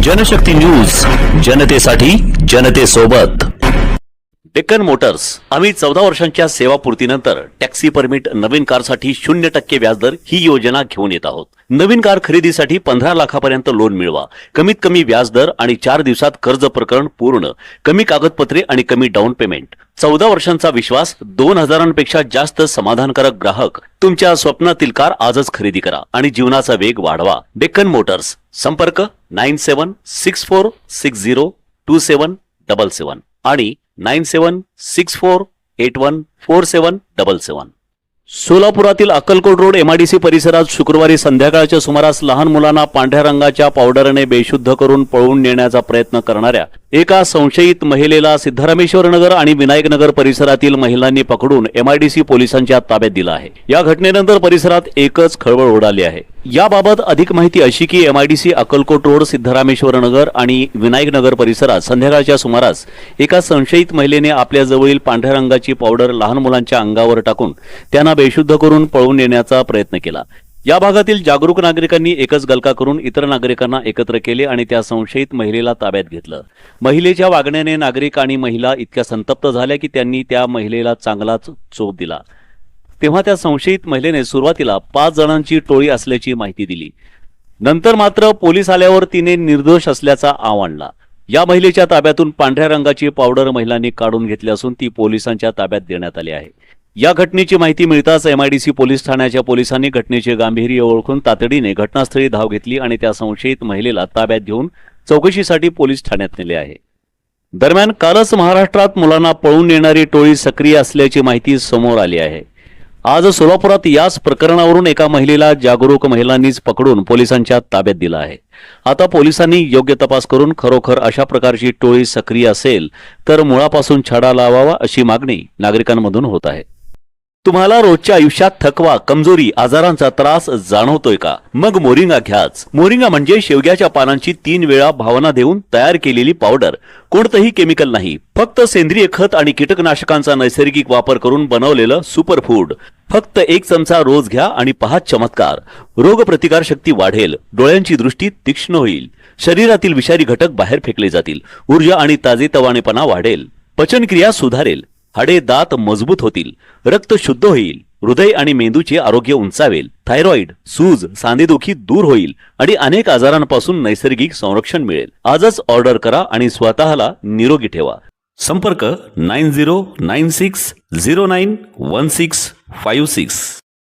Janshakti news, जनतेसाठी जनतेसोबत. Deccan Motors, आम्ही 14 वर्षांच्या सेवापूर्तीनंतर टॅक्सी परमिट, नवीन कारसाठी 0% व्याजदर ही योजना घेऊन येत आहोत. नवीन कार खरेदीसाठी 15 लाखापर्यंत लोन मिळवा. कमीत कमी व्याजदर आणि 4 दिवसात कर्ज प्रकरण पूर्ण. कमी कागदपत्रे आणि कमी डाऊन पेमेंट. 14 वर्षांचा विश्वास, 2000पेक्षा जास्त समाधानकारक ग्राहक. तुमच्या स्वप्नातील कार आजच खरेदी करा आणि जीवनाचा वेग वाढवा. डेक्कन मोटर्स. संपर्क 9764602777 आणि 9764814777. सोलापुरातील अक्कलकोट रोड MIDC परिसरात शुक्रवारी संध्याकाळच्या सुमारास लहान मुलांना पांढऱ्या रंगाच्या पावडरने बेशुद्ध करून पळवून नेण्याचा प्रयत्न करणाऱ्या एका संशयित महिलेला सिद्धरामेश्वर नगर आणि विनायक नगर परिसरातील महिलांनी पकडून MIDC पोलिसांच्या ताब्यात दिला आहे. या घटनेनंतर परिसरात एकच खळबळ उडाली आहे. याबाबत अधिक माहिती अशी की MIDC अक्कलकोट रोड, सिद्धरामेश्वर नगर आणि विनायक नगर परिसरात संध्याकाळच्या सुमारास एका संशयित महिलेने आपल्या जवळील पांढऱ्या रंगाची पावडर लहान मुलांच्या अंगावर टाकून त्यांना बेशुद्ध करून पळवून नेण्याचा प्रयत्न केला. या भागातील जागरूक नागरिकांनी एकच गलका करून इतर नागरिकांना एकत्र केले आणि त्या संशयित महिलेला ताब्यात घेतलं. महिलेच्या वागण्याने नागरिक आणि महिला इतक्या संतप्त झाल्या की त्यांनी त्या महिलेला चांगलाच चोप दिला. तेव्हा त्या संशयित महिलेने सुरुवातीला 5 जणांची टोळी असल्याची माहिती दिली. नंतर मात्र पोलीस आल्यावर तिने निर्दोष असल्याचा आव आणला. या महिलेच्या ताब्यातून पांढऱ्या रंगाची पावडर महिलांनी काढून घेतली असून ती पोलिसांच्या ताब्यात देण्यात आली आहे. या घटनेची माहिती मिळताच MIDC पोलीस ठाण्याच्या पोलिसांनी घटनेचे गांभीर्य ओळखून तातडीने घटनास्थळी धाव घेतली आणि त्या संशयित महिलेला ताब्यात घेऊन चौकशीसाठी पोलीस ठाण्यात नेले आहे. दरम्यान कालच महाराष्ट्रात मुलांना पळवून नेणारी टोळी सक्रिय असल्याची माहिती समोर आली आहे. आज सोलापुरात याच प्रकरणावरून एका महिलेला जागरूक महिलांनीच पकडून पोलिसांच्या ताब्यात दिला आहे. आता पोलिसांनी योग्य तपास करून खरोखर अशा प्रकारची टोळी सक्रिय असेल तर मुळापासून छडा लावावा अशी मागणी नागरिकांमधून होत आहे. तुम्हाला रोजच्या आयुष्यात थकवा, कमजोरी, आजारांचा त्रास जाणवतोय का? मग मोरिंगा घ्याच. मोरिंगा म्हणजे शेवग्याच्या पानांची 3 वेळा भावना देऊन तयार केलेली पावडर. कोणतंही केमिकल नाही, फक्त सेंद्रिय खत आणि कीटकनाशकांचा नैसर्गिक वापर करून बनवलेलं सुपरफूड. फक्त 1 चमचा रोज घ्या आणि पहा चमत्कार. रोगप्रतिकार शक्ती वाढेल, डोळ्यांची दृष्टी तीक्ष्ण होईल, शरीरातील विषारी घटक बाहेर फेकले जातील, ऊर्जा आणि ताजेतवानेपणा वाढेल, पचनक्रिया सुधारेल, हाडे दात मजबूत होतील, रक्त शुद्ध होईल, हृदय आणि मेंदूचे आरोग्य उंचावेल, थायरॉइड, सूज, सांधेदुखी दूर होईल आणि अनेक आजारांपासून नैसर्गिक संरक्षण मिळेल. आजच ऑर्डर करा आणि स्वतःला निरोगी ठेवा. संपर्क 9096091656.